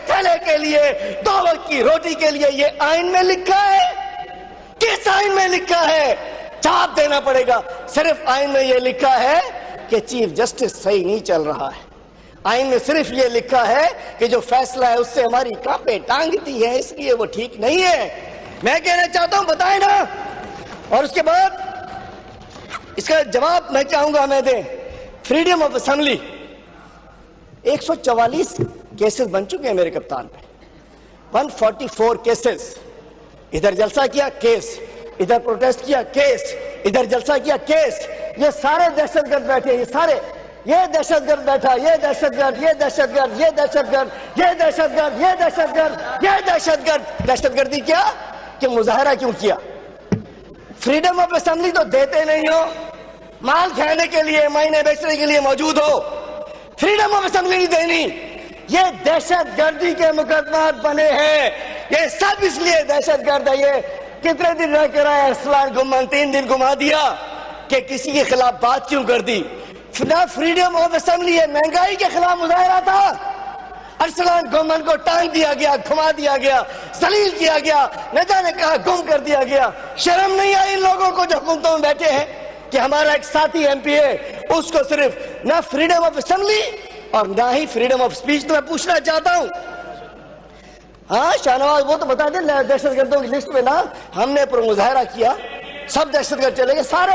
थैले के लिए, 2 वक्त की रोटी के लिए ये आइन में लिखा है? किस आइन में लिखा है? जवाब देना पड़ेगा। सिर्फ आइन में ये लिखा है कि चीफ जस्टिस सही नहीं चल रहा है। आइन में सिर्फ ये लिखा है कि जो फैसला है उससे हमारी कांपे टांगती है, इसलिए वो ठीक नहीं है। मैं कहना चाहता हूं बताएं ना। और उसके बाद इसका जवाब मैं चाहूंगा हमें दें। फ्रीडम ऑफ असेंबली 144 केसेस बन चुके हैं मेरे कप्तान पे, 144 केसेस। इधर जलसा किया केस, इधर प्रोटेस्ट किया केस, इधर जलसा किया केस। ये सारे दहशतगर्द बैठे, ये सारे, ये दहशतगर्द बैठा, ये दहशतगर्द, ये दहशतगर्द, ये दहशतगर्द, ये दहशतगर्द, ये दहशतगर्द, ये दहशतगर्द। दहशतगर्दी क्या कि मुजाहरा क्यों किया? फ्रीडम ऑफ असेंबली तो देते नहीं हो, माल खाने के लिए, महीने बेचने के लिए मौजूद हो, फ्रीडम ऑफ असेंबली नहीं देनी। ये दहशतगर्दी के मुकदमात बने हैं, ये सब इसलिए दहशतगर्द है। ये कितने दिन रह कर आए अरसलान गुम्मन, 3 दिन घुमा दिया कि किसी के खिलाफ बात क्यों कर दी? ना फ्रीडम ऑफ असेंबली है, महंगाई के खिलाफ मुजाहरा था। अरसलान गुम्मन को टांग दिया गया, घुमा दिया गया, जलील किया गया, न जाने कहा गुम कर दिया गया। शर्म नहीं आई इन लोगों को जो हुकूमतों में बैठे हैं कि हमारा एक साथी एमपी है, उसको सिर्फ ना फ्रीडम ऑफ असेंबली और ना ही फ्रीडम ऑफ स्पीच। तो मैं पूछना चाहता हूं, हाँ शाहनवाज वो तो बता दें दहशतगर्दों की लिस्ट में ना हमने मुजाहरा किया, सब दहशतगर्द चले गए, सारे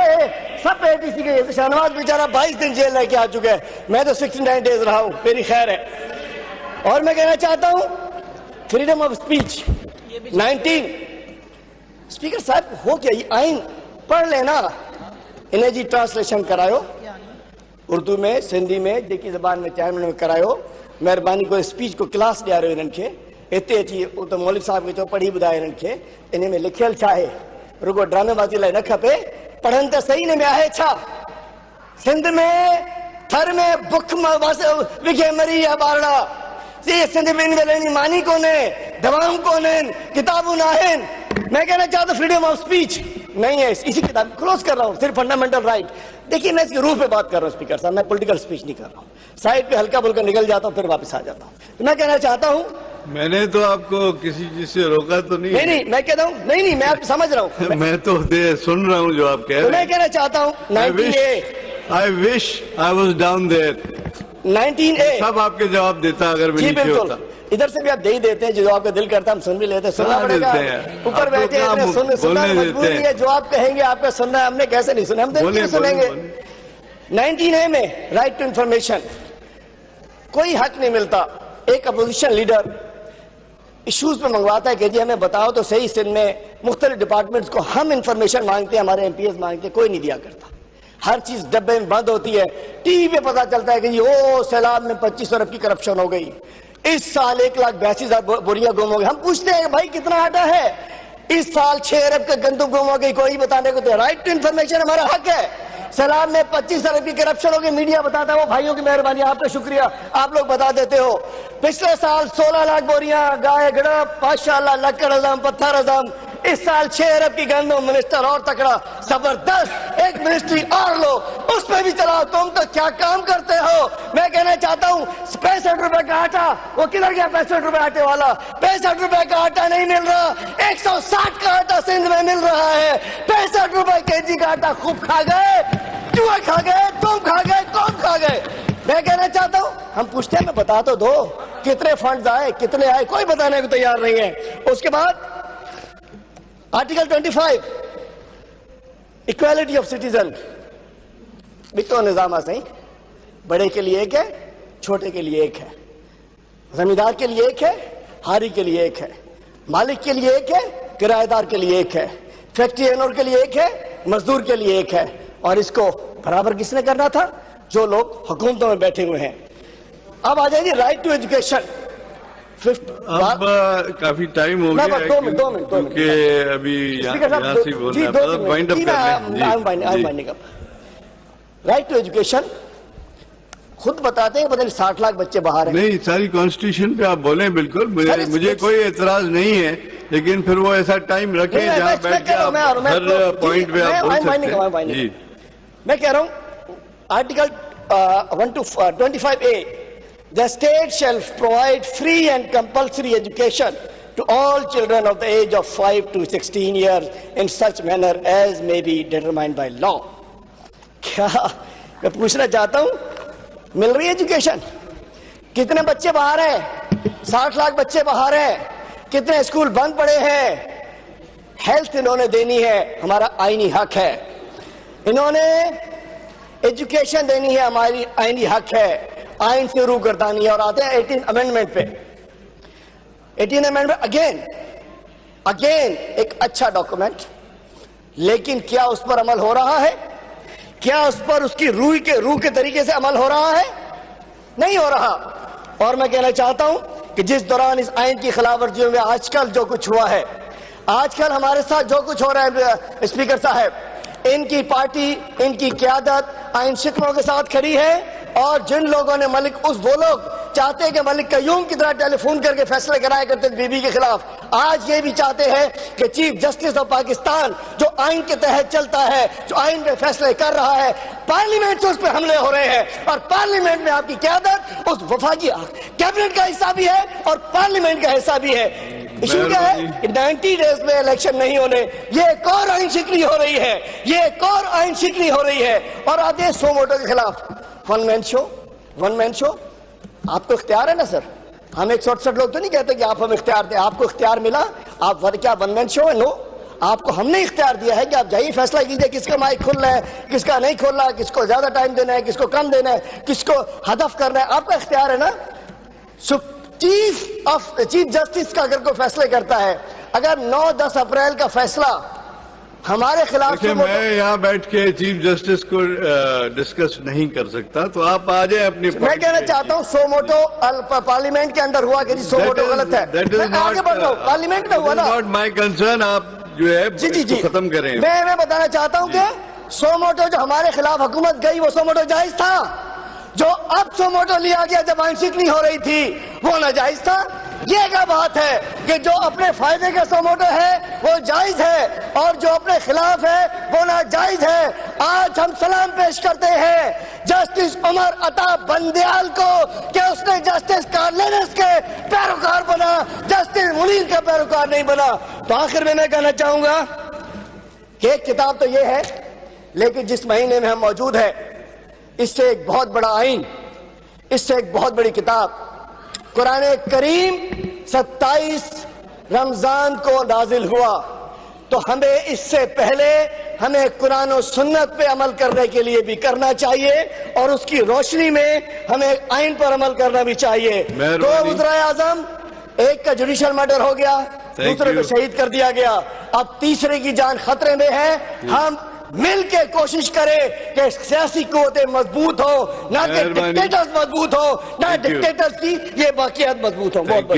सब एटीसी के। शाहनवाज बेचारा 22 दिन जेल रह के आ चुके हैं, मैं तो 69 डेज रहा हूं, मेरी खैर है। और मैं कहना चाहता हूं फ्रीडम ऑफ स्पीच 19। स्पीकर साहब हो क्या ये आइन पढ़ लेना, इन्हें जी ट्रांसलेशन करायो उर्दू में, सिंधी में, जेकी जबान में चाहे में करायो। मेहरबानी को स्पीच को क्लास ॾियारियो इन्हनि खे। हिते अची तो मौलवी साहब खे चओ पढ़ी ॿुधाए इन्हनि खे इन में लिखियल छा आहे, रुगो ड्रामेबाज़ी लाइ न खपे, पढ़नि त सही इन में आहे छा। सिंध में थर में बुख विघे मरी या ॿारड़ा, ये सिंध में इनमें मानी कोने, दवाऊं कोने, किताबूं नाहिन। मैं कहना चाहता हूँ फ्रीडम ऑफ स्पीच नहीं है। इसी किताब क्लोज कर रहा हूँ, सिर्फ फंडामेंटल राइट। देखिए मैं इसके रूह पे बात कर रहा हूँ स्पीकर साहब, मैं पॉलिटिकल स्पीच नहीं कर रहा हूँ। साइड पे हल्का फुल्का निकल जाता हूँ, फिर वापस आ जाता हूँ। तो मैं कहना चाहता हूँ, मैंने तो आपको किसी चीज से रोका तो नहीं। नहीं मैं कहता हूँ नहीं मैं आपको समझ रहा हूँ। मैं तो सुन रहा हूँ जो आप कह रहे हैं। मैं कहना चाहता हूँ 19A wish I was down there। 19A सब आपके जवाब देता अगर मैं नीचे होता। इधर से भी आप दे ही देते हैं, जो आपका दिल करता है हम सुन भी लेते हैं। सुनना पड़ेगा, ऊपर बैठे सुनना मजबूरी है, जो आप कहेंगे आपका सुनना है, हमने कैसे नहीं सुना, हम दिल से सुनेंगे। 19A में राइट टू इंफॉर्मेशन कोई हक नहीं मिलता। एक अपोजिशन लीडर इश्यूज पे मंगवाता है कि जी हमें बताओ तो सही, सिंध में मुख्तलिफ डिपार्टमेंट्स को हम इंफॉर्मेशन मांगते हैं, हमारे एमपीएस मांगते हैं, कोई नहीं दिया करता। हर चीज डब्बे में बंद होती है। टीवी पे पता चलता है कि जी ओ सैलाब में 25 अरब की करप्शन हो गई, इस साल 1,82,000 बोरियां गुम हो गई। हम पूछते हैं भाई कितना आटा है, इस साल 6 अरब का गंदम गुम हो गई, कोई बताने को तो। राइट टू इंफॉर्मेशन हमारा हक है। सैलाब में 25 अरब की करप्शन हो गई, मीडिया बताता है, वो भाइयों की मेहरबानी, आपका शुक्रिया, आप लोग बता देते हो। पिछले साल 16 लाख बोरियां गाय गड़प, माशाअल्लाह, लक्कड़ अज़म, पत्थर अज़म। इस साल 6 अरब की गंदम, मिनिस्टर और तकड़ा, जबरदस्त, एक मिनिस्ट्री और लो, उस पर भी चलाओ। तुम तो क्या काम करते हो। मैं कहना चाहता हूँ 65 रुपए का आटा, वो किधर गया 65 रुपए आटे वाला? 65 रुपए का आटा नहीं मिल रहा, 160 का आटा सिंध में मिल रहा है। 65 रुपए केजी का आटा खूब खा गए, चूहे खा गए, तुम खा गए, कौन खा गए। मैं कहना चाहता हूँ, हम पूछते हैं मैं बता तो दो कितने फंड्स आए, कितने आए, कोई बताने को तैयार नहीं है। उसके बाद आर्टिकल 25 इक्वालिटी ऑफ सिटीजन भी तो निजाम सही, बड़े के लिए एक है, छोटे के लिए एक है, जमींदार के लिए एक है, हारी के लिए एक है, मालिक के लिए एक है, किराएदार के लिए एक है, फैक्ट्री ओनर के लिए एक है, मजदूर के लिए एक है। और इसको बराबर किसने करना था? जो लोग हुकूमतों में बैठे हुए हैं। अब आ जाएंगे राइट टू एजुकेशन। अब काफी टाइम हो गया है, 2 मिनट क्योंकि अभी यहाँ से बोलना। राइट टू एजुकेशन खुद बताते हैं, पता नहीं 60 लाख बच्चे बाहर हैं। नहीं, सारी कॉन्स्टिट्यूशन पे आप बोले बिल्कुल, मुझे कोई एतराज नहीं है, लेकिन फिर वो ऐसा टाइम रखें जहाँ बैठ के हर पॉइंट पे आप बोल सकते हैं। मैं कह रहा हूँ article 1 to 25A The state shall provide free and compulsory education to all children of the age of 5 to 16 years in such manner as may be determined by law. क्या मैं पूछना चाहता हूं, मिल रही है एजुकेशन? कितने बच्चे बाहर हैं? 60 लाख बच्चे बाहर हैं। कितने स्कूल बंद पड़े हैं? हेल्थ इन्होंने देनी है, हमारा आईनी हक है। इन्होंने एजुकेशन देनी है, हमारी आईनी हक है। आइन से रूगर्दानी है। और आते हैं 18 अमेंडमेंट पे। 18 अमेंडमेंट अगेन एक अच्छा डॉक्यूमेंट, लेकिन क्या उस पर अमल हो रहा है? क्या उस पर उसकी रूह के तरीके से अमल हो रहा है? नहीं हो रहा। और मैं कहना चाहता हूं कि जिस दौरान इस आइन की खिलाफवर्जियों में आजकल जो कुछ हुआ है, आजकल हमारे साथ जो कुछ हो रहा है, स्पीकर साहब, इनकी पार्टी, इनकी क़यादत आइन शिकनों के साथ खड़ी है। और जिन लोगों ने वो लोग चाहते हैं कि मलिक कयूम की तरह टेलीफोन करके फैसले कराया करते थे बीबी के खिलाफ, आज ये भी चाहते हैं कि चीफ जस्टिस ऑफ पाकिस्तान जो आइन के तहत चलता है, जो आइन पे फैसले कर रहा है, पार्लियामेंट से उस पर हमले हो रहे हैं। और पार्लियामेंट में आपकी क़यादत उस वफाकी कैबिनेट का हिस्सा भी है और पार्लियामेंट का हिस्सा भी है। इशू क्या है कि 90 डेज में इलेक्शन नहीं होने, ये एक और आइन शिकनी हो रही है, ये एक और आइन शिकनी हो रही है। और आते हैं सो मोटो के खिलाफ। वन मैन शो आपको इख्तियार है ना सर? हम 168 लोग तो नहीं कहते कि आप हम इख्तियार दें, आपको इख्तियार मिला, आप क्या वन मैन शो है? नो, आपको हमने इख्तियार दिया है कि आप जाइए फैसला कीजिए किसका माइक खुलना है, किसका नहीं खोलना है, किसको ज्यादा टाइम देना है, किसको कम देना है, किसको हदफ करना है, आपका इख्तियार है ना। चीफ जस्टिस का अगर कोई फैसले करता है, अगर 9-10 अप्रैल का फैसला हमारे खिलाफ, मैं यहाँ बैठ के चीफ जस्टिस को डिस्कस नहीं कर सकता, तो आप आ जाए अपनी। मैं कहना चाहता हूँ सो मोटो पार्लियामेंट के अंदर हुआ कि सो मोटो गलत है, मैं आगे बढ़ रहा हूँ, पार्लियामेंट में हुआ ना। नॉट माई कंसर्न, आप जो है जी खत्म करें। मैं बताना चाहता हूँ कि सो मोटो जो हमारे खिलाफ हुकूमत गई, वो सो मोटो जायज था। जो अब सो मोटो लिया गया जब आइन शिकनी हो रही थी, वो नाजायज था। ये क्या बात है कि जो अपने फायदे का सो मोटो है वो जायज है और जो अपने खिलाफ है वो नाजायज है। आज हम सलाम पेश करते हैं जस्टिस उमर अता बंदयाल को कि उसने जस्टिस कार्लेनस के पैरोकार बना, जस्टिस मुनीर का पैरोकार नहीं बना। तो आखिर में मैं कहना चाहूंगा कि एक किताब तो ये है, लेकिन जिस महीने में हम मौजूद है, इससे एक बहुत बड़ा आइन, इससे एक बहुत बड़ी किताब कुरान करीम 27 रमजान को नाजिल हुआ। तो हमें इससे पहले हमें कुरान और सुन्नत पे अमल करने के लिए भी करना चाहिए और उसकी रोशनी में हमें आइन पर अमल करना भी चाहिए। तो वज़ीर आज़म, एक का जुडिशल मर्डर हो गया, दूसरे को शहीद कर दिया गया, अब तीसरे की जान खतरे में है। हम मिल के कोशिश करें कि सियासी कुव्वतें मजबूत हो, ना कि डिक्टेटर्स मजबूत हो, ना डिक्टेटर्स की ये बाकियात मजबूत हो। बहुत बहुत